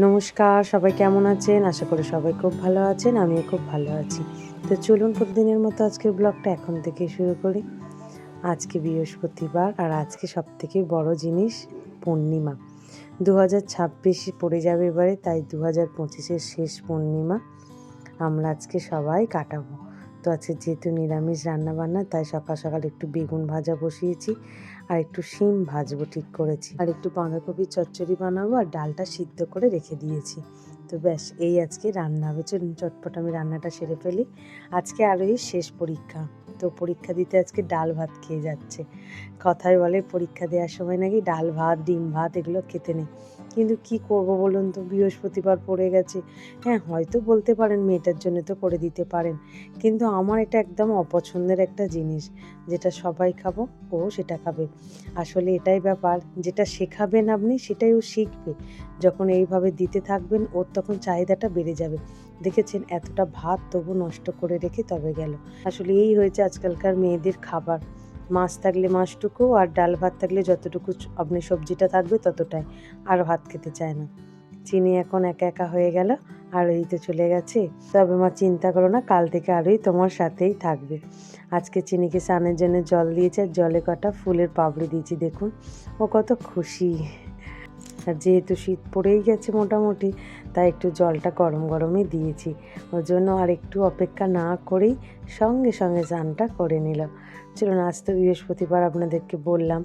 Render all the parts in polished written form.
নমস্কার, সবাই কেমন আছেন? আশা করি সবাই খুব ভালো আছেন। আমিও খুব ভালো আছি। তো চলুন প্রতিদিনের মতো আজকের ব্লগটা এখন থেকেই শুরু করি। আজকে বৃহস্পতিবার আর আজকে সবথেকে বড় জিনিস পূর্ণিমা। ২০২৬ পড়ে যাবে এবারে, তাই ২০২৫-এর শেষ পূর্ণিমা আমরা আজকে সবাই কাটাবো। তো আজকে যেহেতু নিরামিষ রান্নাবান্না, তাই সকাল সকাল একটু বেগুন ভাজা বসিয়েছি আর একটু শিম ভাজবো ঠিক করেছি, আর একটু বাঁধাকপির চচ্চড়ি বানাবো আর ডালটা সিদ্ধ করে রেখে দিয়েছি। তো ব্যাস এই আজকে রান্না হবে। চলুন চটপট আমি রান্নাটা সেরে ফেলি। আজকে আরোহীর শেষ পরীক্ষা, তো পরীক্ষা দিতে আজকে ডাল ভাত খেয়ে যাচ্ছে। কথায় বলে পরীক্ষা দেওয়ার সময় নাকি ডাল ভাত ডিম ভাত এগুলো খেতে নেই, কিন্তু কি করব বলুন তো, বৃহস্পতিবার পড়ে গেছে। হ্যাঁ, হয়তো বলতে পারেন মেয়েটার জন্য তো করে দিতে পারেন, কিন্তু আমার এটা একদম অপছন্দের একটা জিনিস। যেটা সবাই খাবো, ও সেটা খাবে। আসলে এটাই ব্যাপার, যেটা শেখাবেন আপনি সেটাই ও শিখবে। যখন এইভাবে দিতে থাকবেন ওর তখন চাহিদাটা বেড়ে যাবে। দেখেছেন এতটা ভাত তবু নষ্ট করে রেখে তবে গেল। আসলে এই হয়েছে আজকালকার মেয়েদের খাবার। মাছ থাকলে মাছটুকু আর ডাল ভাত থাকলে যতটুকু আপনি সবজিটা থাকবে ততটাই, আর ভাত খেতে চায় না। চিনি এখন একা একা হয়ে গেল, আরোহী তো চলে গেছে। তবে মা চিন্তা করো না, কাল থেকে আরোহী তোমার সাথেই থাকবে। আজকে চিনিকে স্নানের জন্য জল দিয়েছে আর জলে কটা ফুলের পাপড়ি দিয়েছি, দেখুন ও কত খুশি। আর যেহেতু শীত পড়েই গেছে মোটামুটি, তাই একটু জলটা গরম গরমই দিয়েছি। ওর জন্য আর একটু অপেক্ষা না করেই সঙ্গে সঙ্গে স্নানটা করে নিল। চলুন, আজ তো বৃহস্পতিবার আপনাদেরকে বললাম,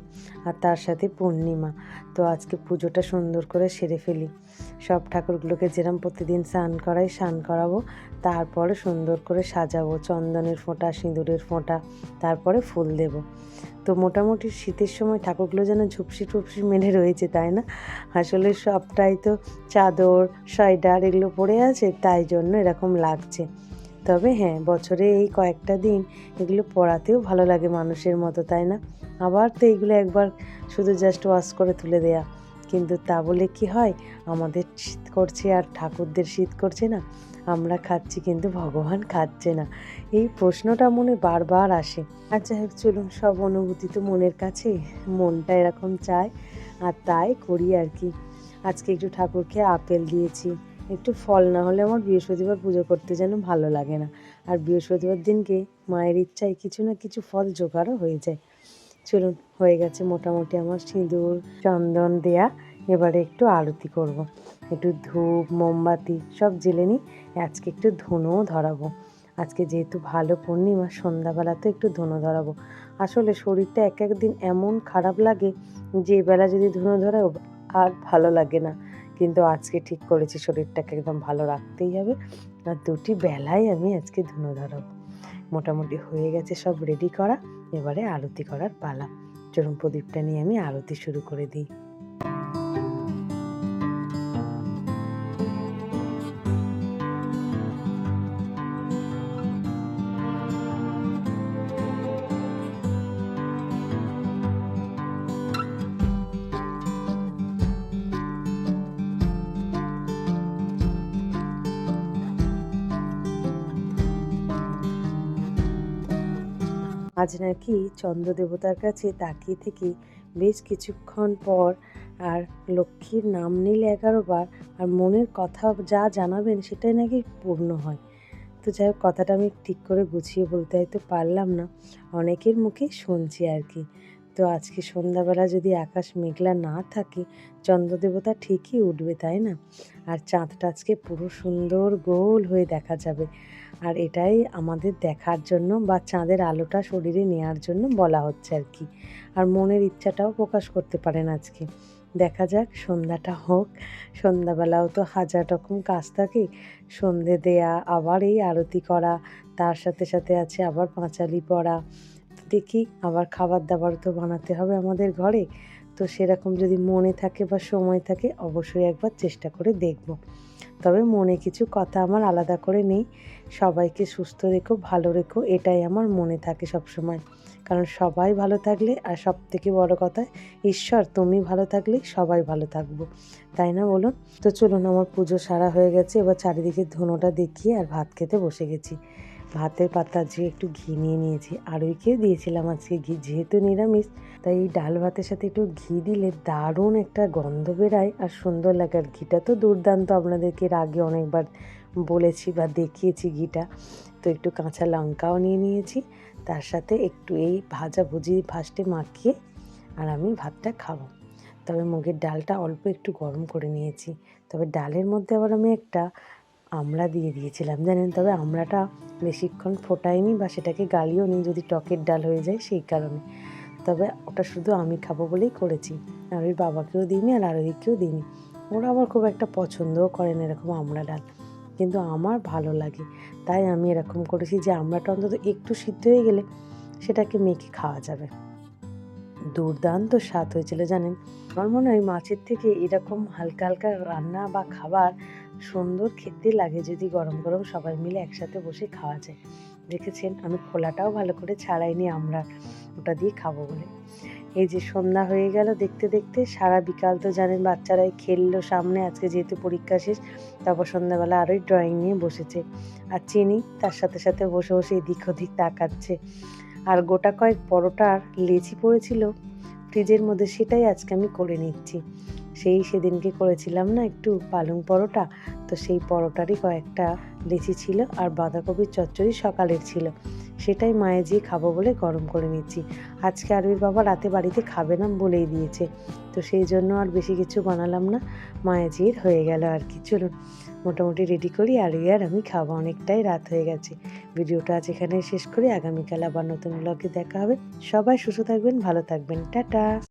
আর তার সাথে পূর্ণিমা। তো আজকে পুজোটা সুন্দর করে সেরে ফেলি। সব ঠাকুরগুলোকে যেরকম প্রতিদিন স্নান করাই স্নান করাবো, তারপরে সুন্দর করে সাজাবো, চন্দনের ফোঁটা সিঁদুরের ফোঁটা, তারপরে ফুল দেব। তো মোটামুটি শীতের সময় ঠাকুরগুলো যেন ঝুপসি টুপসি মেরে রয়েছে, তাই না? আসলে সবটাই তো চাদর সোয়েটার এগুলো পরে আছে, তাই জন্য এরকম লাগছে। তবে হ্যাঁ, বছরে এই কয়েকটা দিন এগুলো পরাতেও ভালো লাগে মানুষের মতো, তাই না? আবার তো এইগুলো একবার শুধু জাস্ট ওয়াশ করে তুলে দেয়া, কিন্তু তা বলে কি হয়? আমাদের শীত করছে আর ঠাকুরদের শীত করছে না? আমরা খাচ্ছি কিন্তু ভগবান খাচ্ছে না, এই প্রশ্নটা মনে বারবার আসে। আচ্ছা হোক, চলুন, সব অনুভূতি তো মনের কাছে, মনটা এরকম চায় আর তাই করি আর কি। আজকে একটু ঠাকুরকে আপেল দিয়েছি। একটু ফল না হলে আমার বৃহস্পতিবার পুজো করতে যেন ভালো লাগে না। আর বৃহস্পতিবার দিনকে মায়ের ইচ্ছায় কিছু না কিছু ফল জোগাড়ও হয়ে যায়। চলুন, হয়ে গেছে মোটামুটি আমার সিঁদুর চন্দন দেয়া। এবারে একটু আরতি করব। একটু ধূপ মোমবাতি সব জ্বেলে নিই। আজকে একটু ধুনোও ধরাবো। আজকে যেহেতু ভালো পূর্ণিমা, সন্ধ্যাবেলা তো একটু ধুনো ধরাবো। আসলে শরীরটা এক একদিন এমন খারাপ লাগে যে বেলা যদি ধুনো ধরাও আর ভালো লাগে না, কিন্তু আজকে ঠিক করেছি শরীরটাকে একদম ভালো রাখতেই হবে, আর দুটি বেলায় আমি আজকে ধুনো ধরাবো। মোটামুটি হয়ে গেছে সব রেডি করা, এবারে আরতি করার পালা। চলুন প্রদীপটা নিয়ে আমি আরতি শুরু করে দিই। আজ নাকি চন্দ্র দেবতার কাছে তাকিয়ে থেকে বেশ কিছুক্ষণ পর আর লক্ষ্মীর নাম নিলে 11 বার, আর মনের কথা যা জানাবেন সেটাই নাকি পূর্ণ হয়। তো যাই হোক, কথাটা আমি ঠিক করে গুছিয়ে বলতে হয়তো পারলাম না, অনেকের মুখে শুনছি আর কি। তো আজকে সন্ধ্যাবেলা যদি আকাশ মেঘলা না থাকে, চন্দ্রদেবতা ঠিকই উঠবে, তাই না? আর চাঁদটা আজকে পুরো সুন্দর গোল হয়ে দেখা যাবে। আর এটাই আমাদের দেখার জন্য বা চাঁদের আলোটা শরীরে নেওয়ার জন্য বলা হচ্ছে আর কি। আর মনের ইচ্ছাটাও প্রকাশ করতে পারেন আজকে। দেখা যাক, সন্ধ্যাটা হোক। সন্ধ্যাবেলাও তো হাজার রকম কাজ থাকে, সন্ধে দেয়া, আবার এই আরতি করা, তার সাথে সাথে আছে আবার পাঁচালি পড়া। দেখি, আবার খাবার দাবার তো বানাতে হবে আমাদের ঘরে। তো সেরকম যদি মনে থাকে বা সময় থাকে, অবশ্যই একবার চেষ্টা করে দেখব। তবে মনে কিছু কথা আমার আলাদা করে নেই। সবাইকে সুস্থ রেখো, ভালো রেখো, এটাই আমার মনে থাকে সবসময়। কারণ সবাই ভালো থাকলে, আর সবথেকে বড় কথা, ঈশ্বর তুমি ভালো থাকলে সবাই ভালো থাকবো, তাই না বলুন? তো চলুন, আমার পুজো সারা হয়ে গেছে, এবার চারিদিকে ধুনোটা দেখিয়ে আর ভাত খেতে বসে গেছি। ভাতের পাতা যে একটু ঘি নিয়ে নিয়েছি, আরুইকেও দিয়েছিলাম আজকে ঘি, যেহেতু নিরামিষ তাই এই ডাল ভাতের সাথে একটু ঘি দিলে দারুণ একটা গন্ধ বেরায় আর সুন্দর লাগে। আর ঘিটা তো দুর্দান্ত, আপনাদেরকে এর আগে অনেকবার বলেছি বা দেখিয়েছি ঘিটা। তো একটু কাঁচা লঙ্কাও নিয়ে নিয়েছি, তার সাথে একটু এই ভাজাভুজি ফার্স্টে মাখিয়ে আর আমি ভাতটা খাবো। তবে মুগের ডালটা অল্প একটু গরম করে নিয়েছি, তবে ডালের মধ্যে আবার আমি একটা আমড়া দিয়ে দিয়েছিলাম জানেন। তবে আমড়াটা বেশিক্ষণ ফোটাইনি বা সেটাকে গালিও নি যদি টকের ডাল হয়ে যায় সেই কারণে। তবে ওটা শুধু আমি খাবো বলেই করেছি, আর ওই বাবাকেও দিইনি আর আরোহীকেও দিইনি। ওরা আবার খুব একটা পছন্দও করেন এরকম আমড়া ডাল, কিন্তু আমার ভালো লাগে তাই আমি এরকম করেছি যে আমড়াটা অন্তত একটু সিদ্ধ হয়ে গেলে সেটাকে মেখে খাওয়া যাবে। দুর্দান্ত স্বাদ হয়েছিল জানেন। আমার মনে হয় মাছের থেকে এরকম হালকা হালকা রান্না বা খাবার সুন্দর খেতে লাগে যদি গরম গরম সবাই মিলে একসাথে বসে খাওয়া যায়। দেখেছেন আমি খোলাটাও ভালো করে ছাড়াইনি আমরা ওটা দিয়ে খাবো বলে। এই যে সন্ধ্যা হয়ে গেল দেখতে দেখতে, সারা বিকাল তো জানেন বাচ্চারাই খেললো সামনে, আজকে যেহেতু পরীক্ষা শেষ। তারপর সন্ধ্যাবেলা আরোই ড্রয়িং নিয়ে বসেছে, আর চিনি তার সাথে সাথে বসে বসে এদিক ওদিক তাকাচ্ছে। আর গোটা কয়েক পরোটার লেচি পড়েছিল ফ্রিজের মধ্যে, সেটাই আজকে আমি করে নিচ্ছি। সেদিনকে করেছিলাম না একটু পালং পরোটা, তো সেই পরোটারই কয়েকটা লেচি ছিল আর বাঁধাকপির চচ্চড়ি সকালের ছিল, সেটাই মায়ে যেয়ে খাবো বলে গরম করে নিচ্ছি। আজকে আরুর বাবা রাতে বাড়িতে খাবে না বলেই দিয়েছে, তো সেই জন্য আর বেশি কিছু বানালাম না, মায়ে যেয়ে হয়ে গেল আর কি। চলুন মোটামুটি রেডি করি, আরুই আর আমি খাবো, অনেকটাই রাত হয়ে গেছে। ভিডিওটা আজ এখানে শেষ করি, আগামীকাল আবার নতুন ব্লগে দেখা হবে। সবাই সুস্থ থাকবেন, ভালো থাকবেন, টাটা।